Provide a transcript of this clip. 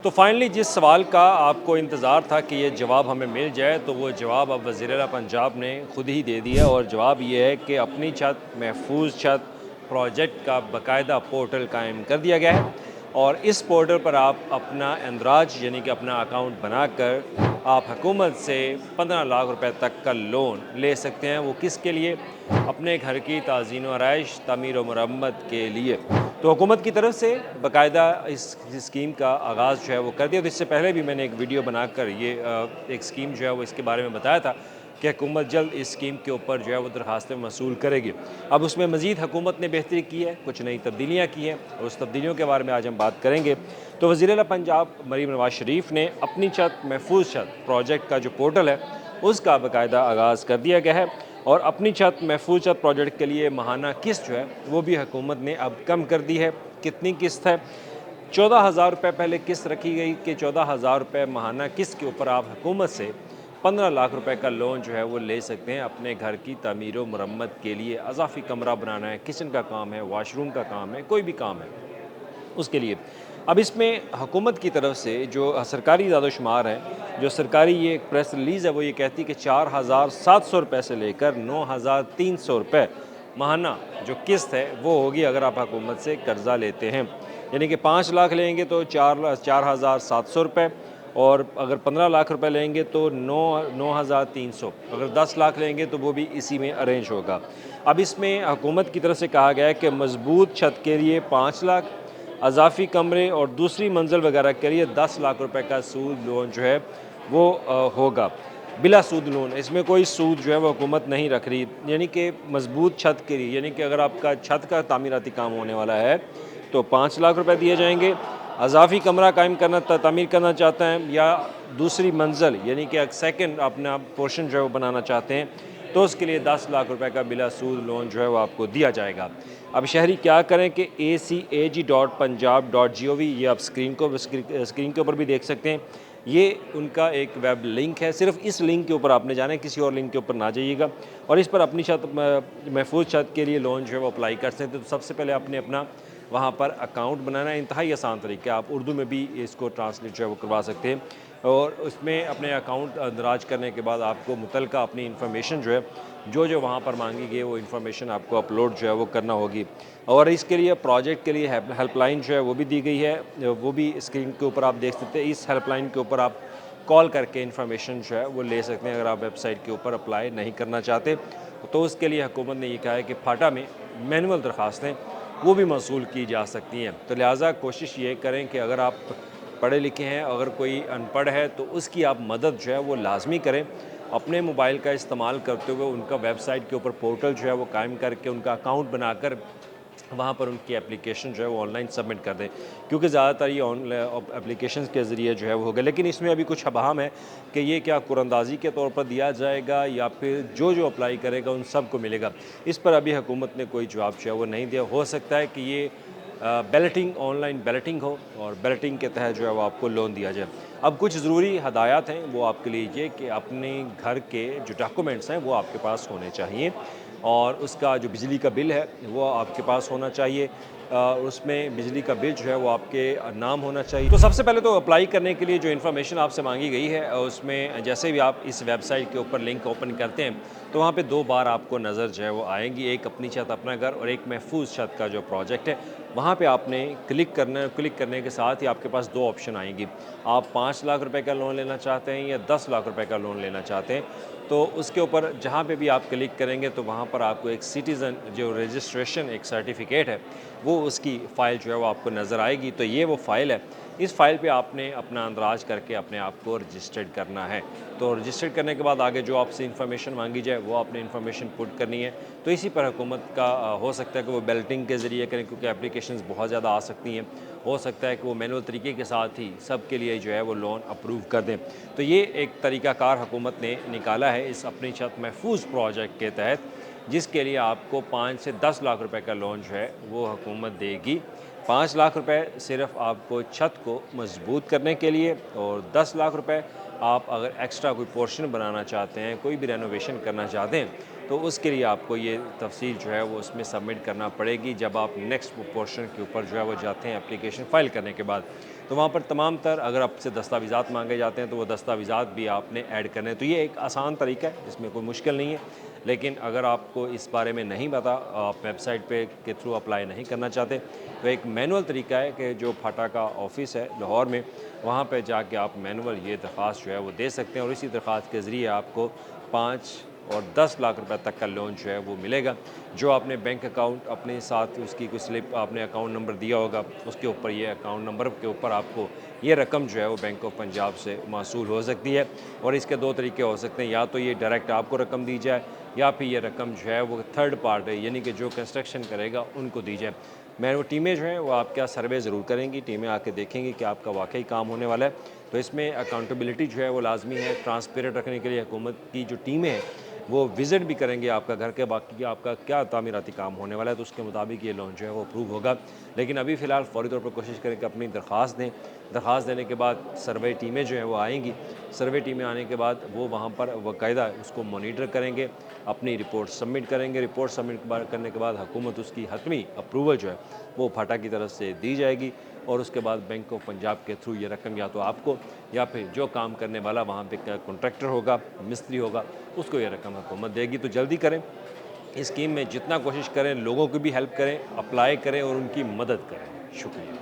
तो फाइनली जिस सवाल का आपको इंतज़ार था कि ये जवाब हमें मिल जाए, तो वो जवाब अब वज़ीर आला पंजाब ने खुद ही दे दिया और जवाब ये है कि अपनी छत महफूज छत प्रोजेक्ट का बाकायदा पोर्टल कायम कर दिया गया है और इस पोर्टल पर आप अपना इंदराज यानी कि अपना अकाउंट बनाकर आप हुकूमत से 15 लाख रुपए तक का लोन ले सकते हैं। वो किसके लिए? अपने घर की ताज़ीन व आराइश, तामीर व मरम्मत के लिए। तो हुकूमत की तरफ से बाकायदा इस स्कीम का आगाज़ जो है वो कर दिया। तो इससे पहले भी मैंने एक वीडियो बनाकर ये एक स्कीम जो है वो इसके बारे में बताया था कि हुकूमत जल्द इस स्कीम के ऊपर जो है वो दरखास्तें मसूल करेगी। अब उसमें मज़ीद हुकूमत ने बेहतरी की है, कुछ नई तब्दीलियाँ की हैं और उस तब्दीलियों के बारे में आज हम बात करेंगे। तो वज़ीर आला पंजाब मरीम नवाज़ शरीफ ने अपनी छत महफूज छत प्रोजेक्ट का जो पोर्टल है उसका बाकायदा आगाज़ कर दिया गया है और अपनी छत महफूज छत प्रोजेक्ट के लिए माहाना किस्त जो है वो भी हुकूमत ने अब कम कर दी है। कितनी किस्त है? 14,000 रुपये पहले किस्त रखी गई कि 14,000 रुपये माहाना किस्त के ऊपर आप हुकूमत से 15 लाख रुपए का लोन जो है वो ले सकते हैं अपने घर की तामीर व मरम्मत के लिए। अजाफी कमरा बनाना है, किचन का काम है, वाशरूम का काम है, कोई भी काम है उसके लिए। अब इसमें हुकूमत की तरफ से जो सरकारी इदाद-ओ-शुमार है, जो सरकारी ये एक प्रेस रिलीज़ है, वो ये कहती है कि 4,700 रुपये से लेकर 9,300 रुपये माहाना जो किस्त है वो होगी अगर आप हुकूमत से कर्ज़ा लेते हैं। यानी कि 5 लाख लेंगे तो 4,700 रुपये और अगर 15 लाख रुपए लेंगे तो 9,300, अगर 10 लाख लेंगे तो वो भी इसी में अरेंज होगा। अब इसमें हुकूमत की तरफ से कहा गया है कि मज़बूत छत के लिए 5 लाख, अज़ाफ़ी कमरे और दूसरी मंजिल वगैरह के लिए 10 लाख रुपए का सूद लोन जो है वो होगा, बिला सूद लोन। इसमें कोई सूद जो है वो हुकूमत नहीं रख रही। यानी कि मज़बूत छत के लिए, यानी कि अगर आपका छत का तामीराती काम होने वाला है तो 5 लाख रुपए दिए जाएंगे। अज़ाफ़ी कमरा कायम करना तामीर करना चाहते हैं या दूसरी मंजिल यानी कि एक सेकंड अपना पोर्शन जो है वो बनाना चाहते हैं तो उसके लिए 10 लाख रुपए का बिला सूद लोन जो है वो आपको दिया जाएगा। अब शहरी क्या करें कि acag.punjab.gov, ये आप स्क्रीन के ऊपर भी देख सकते हैं। ये उनका एक वेब लिंक है, सिर्फ इस लिंक के ऊपर आपने जाना है, किसी और लिंक के ऊपर ना जाइएगा और इस पर अपनी छत महफूज छत के लिए लोन जो है वो अप्लाई कर सकते हैं। तो सबसे पहले आपने अपना वहाँ पर अकाउंट बनाना है, इंतहाई आसान तरीका, आप उर्दू में भी इसको ट्रांसलेट जो है वो करवा सकते हैं और उसमें अपने अकाउंट दराज करने के बाद आपको मुतलका अपनी इन्फॉर्मेशन जो है जो जो वहाँ पर मांगी गई वो इन्फॉर्मेशन आपको अपलोड जो है वो करना होगी। और इसके लिए प्रोजेक्ट के लिए हेल्पलाइन जो है वो भी दी गई है, वो भी स्क्रीन के ऊपर आप देख सकते हैं। इस हेल्पलाइन के ऊपर आप कॉल करके इन्फॉर्मेशन जो है वो ले सकते हैं अगर आप वेबसाइट के ऊपर अप्लाई नहीं करना चाहते। तो उसके लिए हुकूमत ने ये कहा है कि फाटा में मैनुअल दरख्वास्तें वो भी मौसूल की जा सकती हैं। तो लिहाजा कोशिश ये करें कि अगर आप पढ़े लिखे हैं, अगर कोई अनपढ़ है तो उसकी आप मदद जो है वो लाजमी करें। अपने मोबाइल का इस्तेमाल करते हुए उनका वेबसाइट के ऊपर पोर्टल जो है वो कायम करके उनका अकाउंट बनाकर वहाँ पर उनकी एप्लीकेशन जो है वो ऑनलाइन सबमिट कर दें, क्योंकि ज़्यादातर ये ऑनलाइन एप्लीकेशन के ज़रिए जो है वो होगा। लेकिन इसमें अभी कुछ अबहम है कि ये क्या कुरंदाजी के तौर पर दिया जाएगा या फिर जो जो अप्लाई करेगा उन सब को मिलेगा। इस पर अभी हुकूमत ने कोई जवाब जो है वो नहीं दिया। हो सकता है कि ये बैलेटिंग, ऑनलाइन बैलेटिंग हो और बैलेटिंग के तहत जो है वो आपको लोन दिया जाए। अब कुछ ज़रूरी हदायत हैं वो आपके लिए कि अपने घर के जो डॉक्यूमेंट्स हैं वो आपके पास होने चाहिए और उसका जो बिजली का बिल है वो आपके पास होना चाहिए। उसमें बिजली का बिल जो है वो आपके नाम होना चाहिए। तो सबसे पहले तो अप्लाई करने के लिए जो इन्फॉर्मेशन आपसे मांगी गई है उसमें जैसे भी आप इस वेबसाइट के ऊपर लिंक ओपन करते हैं तो वहाँ पे 2 बार आपको नज़र जो है वो आएंगी, एक अपनी छत अपना घर और एक महफूज छत का जो प्रोजेक्ट है वहाँ पे आपने क्लिक करना है। क्लिक करने के साथ ही आपके पास 2 ऑप्शन आएंगी, आप 5 लाख रुपए का लोन लेना चाहते हैं या 10 लाख रुपए का लोन लेना चाहते हैं। तो उसके ऊपर जहाँ पे भी आप क्लिक करेंगे तो वहाँ पर आपको एक सिटीज़न जो रजिस्ट्रेशन एक सर्टिफिकेट है वो उसकी फ़ाइल जो है वो आपको नज़र आएगी। तो ये वो फ़ाइल है, इस फ़ाइल पे आपने अपना अंदराज करके अपने आप को रजिस्टर्ड करना है। तो रजिस्टर्ड करने के बाद आगे जो आपसे इन्फॉर्मेशन मांगी जाए वो आपने इन्फॉर्मेशन पुट करनी है। तो इसी पर हुकूमत का हो सकता है कि वो बैलेटिंग के ज़रिए करें, क्योंकि एप्लीकेशंस बहुत ज़्यादा आ सकती हैं। हो सकता है कि वो मैनुअल तरीके के साथ ही सब के लिए जो है वो लोन अप्रूव कर दें। तो ये एक तरीक़ाकार हुकूमत ने निकाला है इस अपनी छत महफूज प्रोजेक्ट के तहत, जिसके लिए आपको 5 से 10 लाख रुपए का लोन जो है वो हुकूमत देगी। 5 लाख रुपए सिर्फ आपको छत को मजबूत करने के लिए और 10 लाख रुपए आप अगर एक्स्ट्रा कोई पोर्शन बनाना चाहते हैं, कोई भी रेनोवेशन करना चाहते हैं, तो उसके लिए आपको ये तफसील जो है वो उसमें सबमिट करना पड़ेगी जब आप नेक्स्ट पोर्शन के ऊपर जो है वो जाते हैं एप्लीकेशन फ़ाइल करने के बाद। तो वहाँ पर तमाम तर अगर आपसे दस्तावेज़ात मांगे जाते हैं तो वो दस्तावेज़ात भी आपने ऐड करने हैं। तो ये एक आसान तरीका है, इसमें कोई मुश्किल नहीं है। लेकिन अगर आपको इस बारे में नहीं पता, आप वेबसाइट पे के थ्रू अप्लाई नहीं करना चाहते, तो एक मैनुअल तरीका है कि जो फाटा का ऑफ़िस है लाहौर में, वहाँ पे जाके आप मैनुअल ये दरख्वास्त जो है वो दे सकते हैं और इसी दरख्वास्त के ज़रिए आपको 5 और 10 लाख रुपए तक का लोन जो है वो मिलेगा। जो आपने बैंक अकाउंट अपने साथ उसकी कोई स्लिप आपने अकाउंट नंबर दिया होगा, उसके ऊपर ये अकाउंट नंबर के ऊपर आपको ये रकम जो है वो बैंक ऑफ पंजाब से मौसूल हो सकती है। और इसके 2 तरीके हो सकते हैं, या तो ये डायरेक्ट आपको रकम दी जाए या फिर ये रकम जो है वो थर्ड पार्टी यानी कि जो कंस्ट्रक्शन करेगा उनको दी जाए। मैं वो टीमें जो हैं वो आपका सर्वे ज़रूर करेंगी, टीमें आके देखेंगी कि आपका वाक़ई काम होने वाला है। तो इसमें अकाउंटेबिलिटी जो है वो लाज़मी है। ट्रांसपेरेंट रखने के लिए हुकूमत की जो टीमें हैं वो विज़िट भी करेंगे आपका घर के, बाकी कि आपका क्या तामीराती काम होने वाला है, तो उसके मुताबिक ये लोन जो है वो अप्रूव होगा। लेकिन अभी फ़िलहाल फ़ौरी तौर पर कोशिश करें कि अपनी दरख्वास्त दें। दरख्वास्त देने के बाद सर्वे टीमें जो हैं वो आएँगी। सर्वे टीमें आने के बाद वो वहाँ पर बाकायदा उसको मॉनिटर करेंगे, अपनी रिपोर्ट सबमिट करेंगे। रिपोर्ट सबमिट करने के बाद हुकूमत उसकी हतमी अप्रूवल जो है वो फाटा की तरफ से दी जाएगी और उसके बाद बैंक ऑफ पंजाब के थ्रू ये रकम या तो आपको या फिर जो काम करने वाला वहाँ पे कॉन्ट्रैक्टर होगा, मिस्त्री होगा, उसको ये रकम हुकूमत देगी। तो जल्दी करें, इस स्कीम में जितना कोशिश करें, लोगों की भी हेल्प करें, अप्लाई करें और उनकी मदद करें। शुक्रिया।